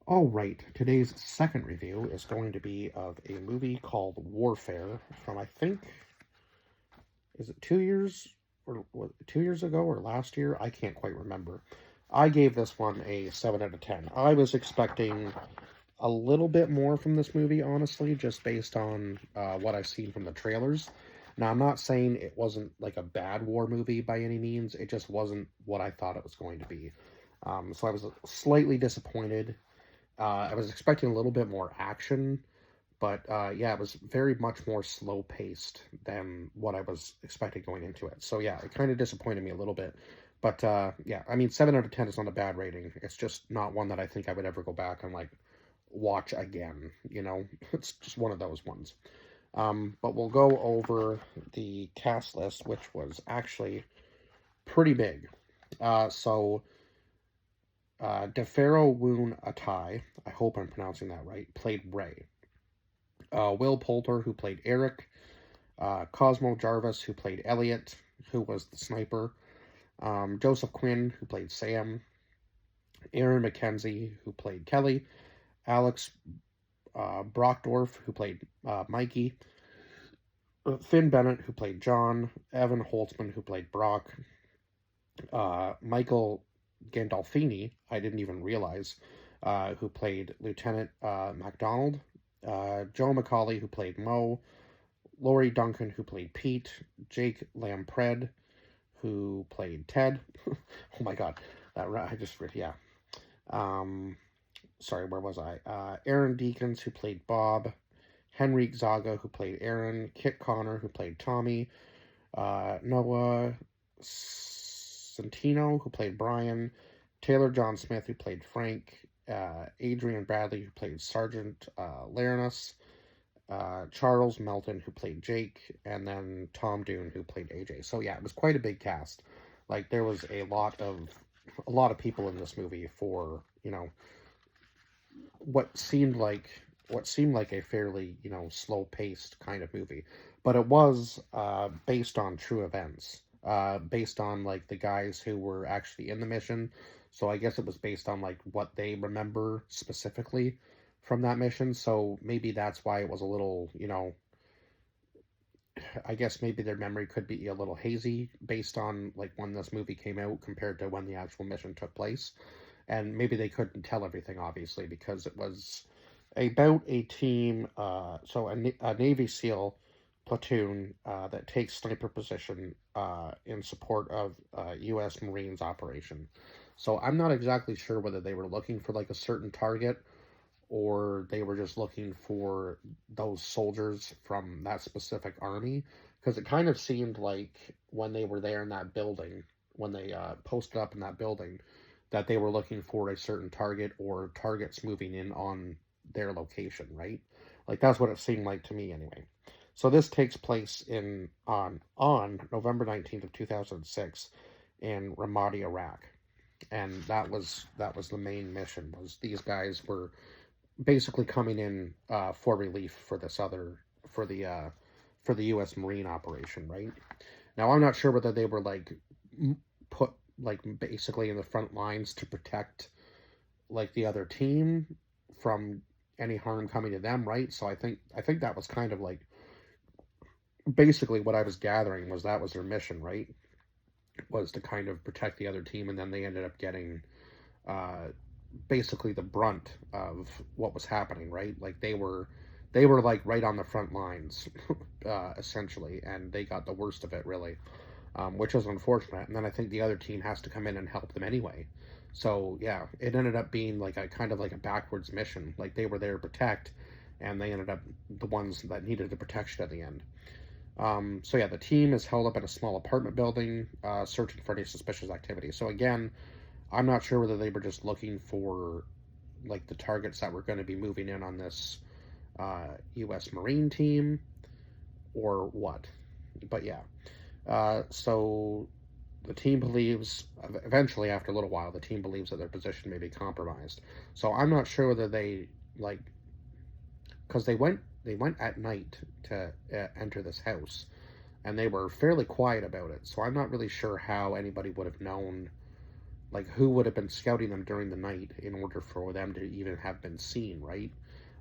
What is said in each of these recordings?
All right, today's second review is going to be of a movie called Warfare from I think is it 2 years or 2 years ago or last year? I can't quite remember. I gave this one a 7 out of 10. I was expecting a little bit more from this movie, honestly, just based on what I've seen from the trailers. Now, I'm not saying it wasn't like a bad war movie by any means. It just wasn't what I thought it was going to be. So I was slightly disappointed. I was expecting a little bit more action, but yeah, it was very much more slow paced than what I was expecting going into it. So yeah, it kind of disappointed me a little bit. But yeah, I mean, 7 out of 10 is not a bad rating. It's just not one that I think I would ever go back and like watch again. You know, it's just one of those ones. But we'll go over the cast list, which was actually pretty big. So Defero Woon Atai, I hope I'm pronouncing that right, played Ray. Will Poulter, who played Eric. Cosmo Jarvis, who played Elliot, who was the sniper. Joseph Quinn, who played Sam. Aaron McKenzie, who played Kelly. Alex Brockdorf, who played Mikey. Finn Bennett, who played John. Evan Holtzman, who played Brock. Michael Gandolfini, I didn't even realize, who played Lieutenant MacDonald. Joe McCauley, who played Mo. Laurie Duncan, who played Pete. Jake Lampred, who played Ted. Oh my god, that I just read, yeah. Um, Sorry, where was I? Aaron Deacons, who played Bob. Henrik Zaga, who played Aaron. Kit Connor, who played Tommy. Noah Centino, who played Brian. Taylor John Smith, who played Frank. Adrian Bradley, who played Sergeant Larenus. Charles Melton, who played Jake, and then Tom Dune, who played AJ. So yeah, it was quite a big cast. Like there was a lot of people in this movie for what seemed like a fairly slow paced kind of movie, but it was based on true events, based on like the guys who were actually in the mission. So I guess it was based on like what they remember specifically from that mission. So maybe that's why it was a little, I guess maybe their memory could be a little hazy based on like when this movie came out compared to when the actual mission took place. And maybe they couldn't tell everything, obviously, because it was about a team, a Navy SEAL platoon that takes sniper position in support of U.S. Marines operation. So I'm not exactly sure whether they were looking for like a certain target or they were just looking for those soldiers from that specific army, because it kind of seemed like when they were there in that building, when they posted up in that building, that they were looking for a certain target or targets moving in on their location, right? Like that's what it seemed like to me anyway. So this takes place in on November 19th of 2006 in Ramadi, Iraq. And that was the main mission. Was these guys were basically coming in for relief for this other for the U.S. Marine operation, right? Now I'm not sure whether they were like put like basically in the front lines to protect like the other team from any harm coming to them, right? So I think that was kind of like basically what I was gathering was that was their mission, right? Was to kind of protect the other team, and then they ended up getting uh, basically the brunt of what was happening, right? Like they were like right on the front lines, essentially, and they got the worst of it, really, which was unfortunate. And then I think the other team has to come in and help them anyway. So yeah, it ended up being like a kind of like a backwards mission. Like they were there to protect, and they ended up the ones that needed the protection at the end. So yeah, the team is held up in a small apartment building, searching for any suspicious activity. So again, I'm not sure whether they were just looking for like the targets that were going to be moving in on this U.S. Marine team or what. But yeah, so the team believes eventually, after a little while, the team believes that their position may be compromised. So I'm not sure whether they like because they went at night to enter this house and they were fairly quiet about it. So I'm not really sure how anybody would have known like, who would have been scouting them during the night in order for them to even have been seen, right?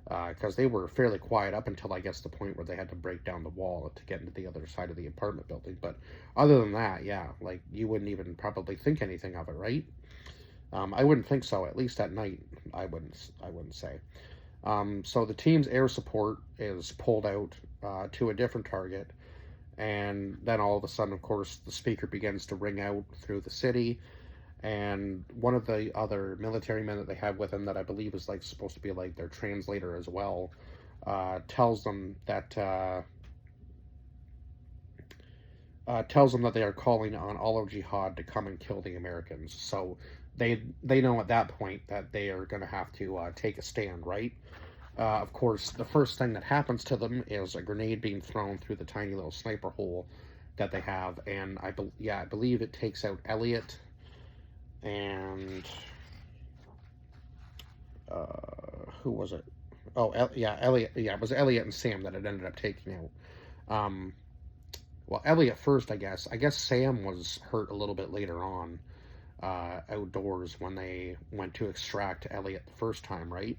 Because they were fairly quiet up until, I guess, the point where they had to break down the wall to get into the other side of the apartment building. But other than that, yeah, like, you wouldn't even probably think anything of it, right? I wouldn't think so. At least at night, I wouldn't say. So the team's air support is pulled out to a different target, and then all of a sudden, of course, the speaker begins to ring out through the city, and one of the other military men that they have with him, that I believe is like supposed to be like their translator as well, tells them that they are calling on all of Jihad to come and kill the Americans. So they know at that point that they are going to have to take a stand, right? Of course, the first thing that happens to them is a grenade being thrown through the tiny little sniper hole that they have, and I believe it takes out Elliot and who was it? Oh, Elliot. Yeah, it was Elliot and Sam that it ended up taking out. Well, Elliot first, I guess. I guess Sam was hurt a little bit later on, outdoors when they went to extract Elliot the first time, right?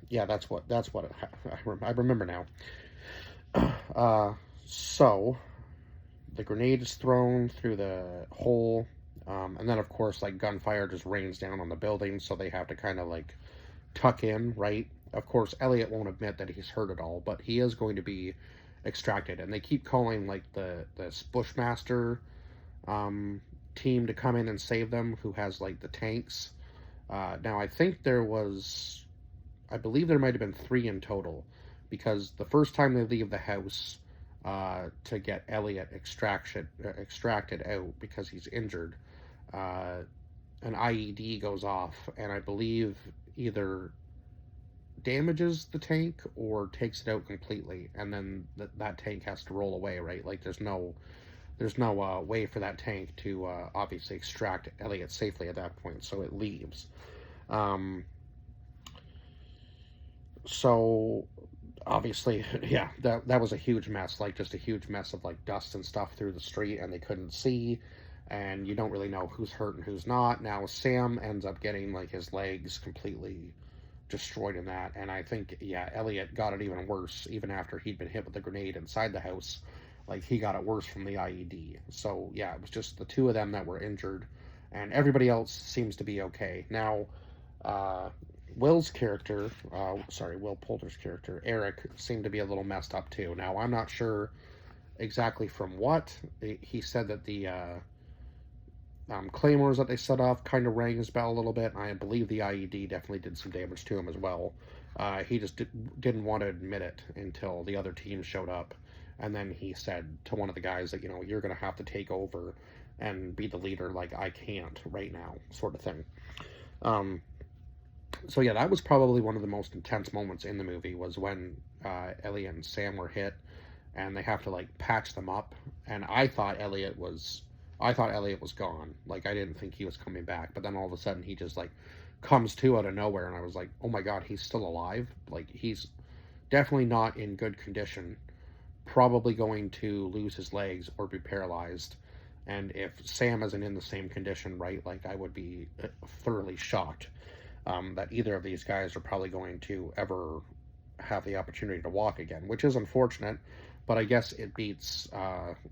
Yeah, that's what I remember now. So the grenade is thrown through the hole, and then of course, like, gunfire just rains down on the building, so they have to kind of like tuck in, right? Of course, Elliot won't admit that he's hurt at all, but he is going to be extracted, and they keep calling like this Bushmaster team to come in and save them, who has like the tanks. Now I think I believe there might have been 3 in total, because the first time they leave the house to get Elliot extracted out because he's injured, an IED goes off, and I believe either damages the tank or takes it out completely, and then that tank has to roll away, right? Like, there's no way for that tank to obviously extract Elliot safely at that point, so it leaves. So obviously, yeah, that was a huge mess, like just a huge mess of like dust and stuff through the street, and they couldn't see, and you don't really know who's hurt and who's not. Now Sam ends up getting like his legs completely destroyed in that, and I think, yeah, Elliot got it even worse, even after he'd been hit with the grenade inside the house. Like, he got it worse from the IED. So yeah, it was just the 2 of them that were injured, and everybody else seems to be okay. Now, Will's character, Will Poulter's character, Eric, seemed to be a little messed up too. Now, I'm not sure exactly from what. He said that the claymores that they set off kind of rang his bell a little bit. I believe the IED definitely did some damage to him as well. He just didn't want to admit it until the other team showed up. And then he said to one of the guys that, you're going to have to take over and be the leader. Like, I can't right now, sort of thing. So yeah, that was probably one of the most intense moments in the movie, was when Elliot and Sam were hit, and they have to like patch them up. And I thought Elliot was gone. Like, I didn't think he was coming back. But then all of a sudden he just like comes to out of nowhere, and I was like, oh my god, he's still alive. Like, he's definitely not in good condition. Probably going to lose his legs or be paralyzed. And if Sam isn't in the same condition, right, like, I would be thoroughly shocked that either of these guys are probably going to ever have the opportunity to walk again, which is unfortunate, but I guess it beats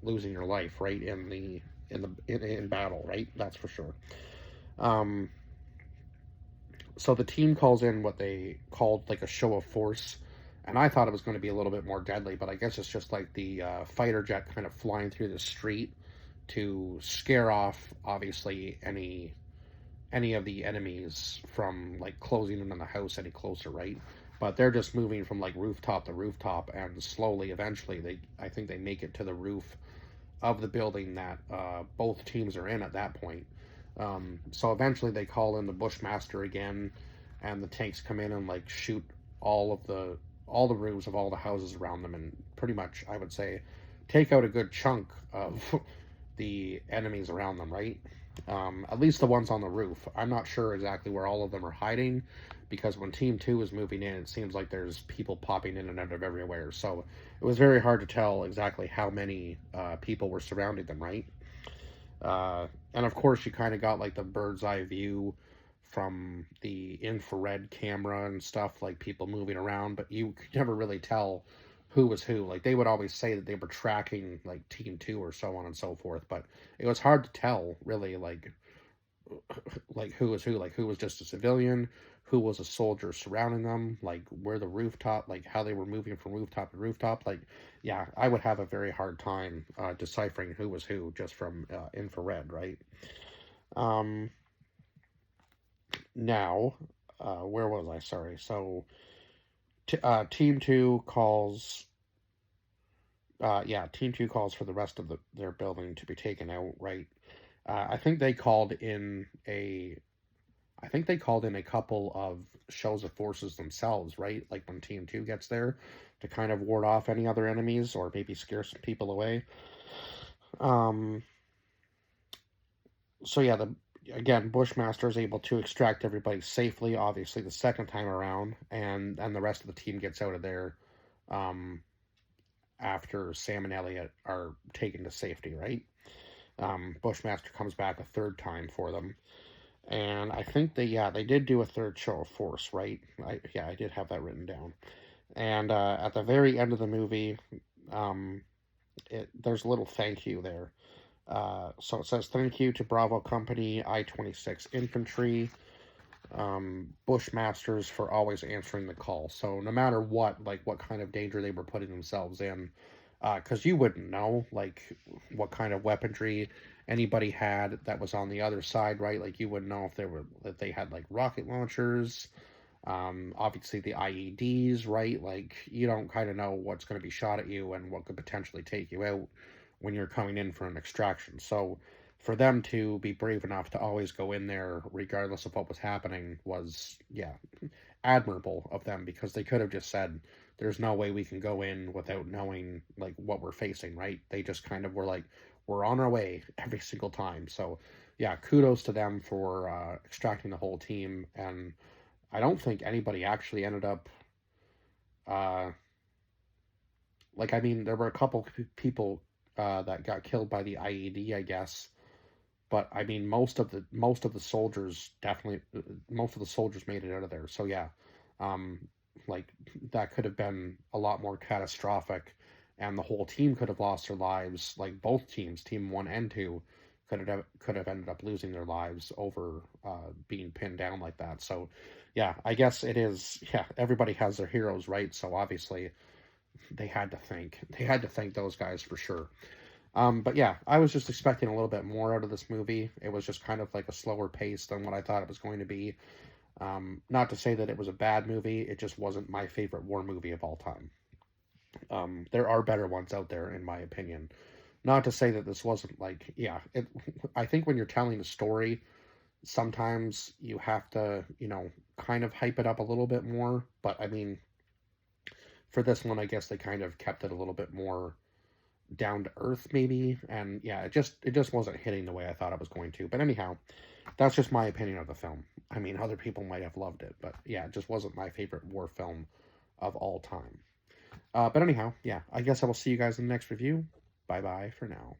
losing your life, right, in battle, right? That's for sure. So the team calls in what they called like a show of force, and I thought it was going to be a little bit more deadly, but I guess it's just like the fighter jet kind of flying through the street to scare off, obviously, any of the enemies from like closing in on the house any closer, right? But they're just moving from like rooftop to rooftop, and slowly, eventually, I think they make it to the roof of the building that both teams are in at that point. So eventually they call in the Bushmaster again, and the tanks come in and like shoot all the roofs of all the houses around them, and pretty much, I would say, take out a good chunk of the enemies around them, right? At least the ones on the roof. I'm not sure exactly where all of them are hiding, because when Team 2 is moving in, it seems like there's people popping in and out of everywhere. So it was very hard to tell exactly how many people were surrounding them, right? And of course, you kind of got like the bird's eye view from the infrared camera and stuff, like people moving around, but you could never really tell who was who. Like they would always say that they were tracking like Team Two or so on and so forth, but it was hard to tell really, like who was who, like who was just a civilian, who was a soldier surrounding them, like where the rooftop, like how they were moving from rooftop to rooftop. Like, yeah, I would have a very hard time deciphering who was who just from infrared, right? Um, Now, where was I? Sorry. So, Team Two calls. Yeah, Team Two calls for the rest of their building to be taken out. Right. I think they called in a I think they called in a couple of shows of forces themselves, right? Like when Team Two gets there to kind of ward off any other enemies or maybe scare some people away. Um, so yeah, the again Bushmaster is able to extract everybody safely. Obviously, the second time around, and the rest of the team gets out of there um, after Sam and Elliot are taken to safety. Right? Bushmaster comes back a third time for them. And I think they did do a third show of force, right? I did have that written down. And at the very end of the movie, um, there's a little thank you there. So it says thank you to Bravo Company, I-26 Infantry, Bushmasters for always answering the call. So no matter what, like what kind of danger they were putting themselves in, because you wouldn't know like what kind of weaponry anybody had that was on the other side, right? Like you wouldn't know if they had like rocket launchers, obviously the IEDs, right? Like you don't kind of know what's going to be shot at you and what could potentially take you out when you're coming in for an extraction. So for them to be brave enough to always go in there regardless of what was happening was, yeah, admirable of them, because they could have just said there's no way we can go in without knowing like what we're facing, right? They just kind of were like, we're on our way every single time. So yeah, kudos to them for extracting the whole team. And I don't think anybody actually ended up uh like, I mean, there were a couple people that got killed by the IED, I guess, but I mean, most of the soldiers definitely, most of the soldiers made it out of there. So yeah, um, like that could have been a lot more catastrophic, and the whole team could have lost their lives. Like both teams, Team One and Two, could have ended up losing their lives over being pinned down like that. So yeah, I guess it is. Yeah, everybody has their heroes, right? So obviously they had to thank those guys for sure. But yeah, I was just expecting a little bit more out of this movie. It was just kind of like a slower pace than what I thought it was going to be. Not to say that it was a bad movie, it just wasn't my favorite war movie of all time. There are better ones out there, in my opinion. Not to say that this wasn't like, yeah, I think when you're telling a story, sometimes you have to, kind of hype it up a little bit more. But I mean, for this one, I guess they kind of kept it a little bit more down to earth maybe, and yeah, it just wasn't hitting the way I thought it was going to. But anyhow, that's just my opinion of the film. I mean, other people might have loved it, but yeah, it just wasn't my favorite war film of all time. But anyhow, yeah, I guess I will see you guys in the next review. Bye bye for now.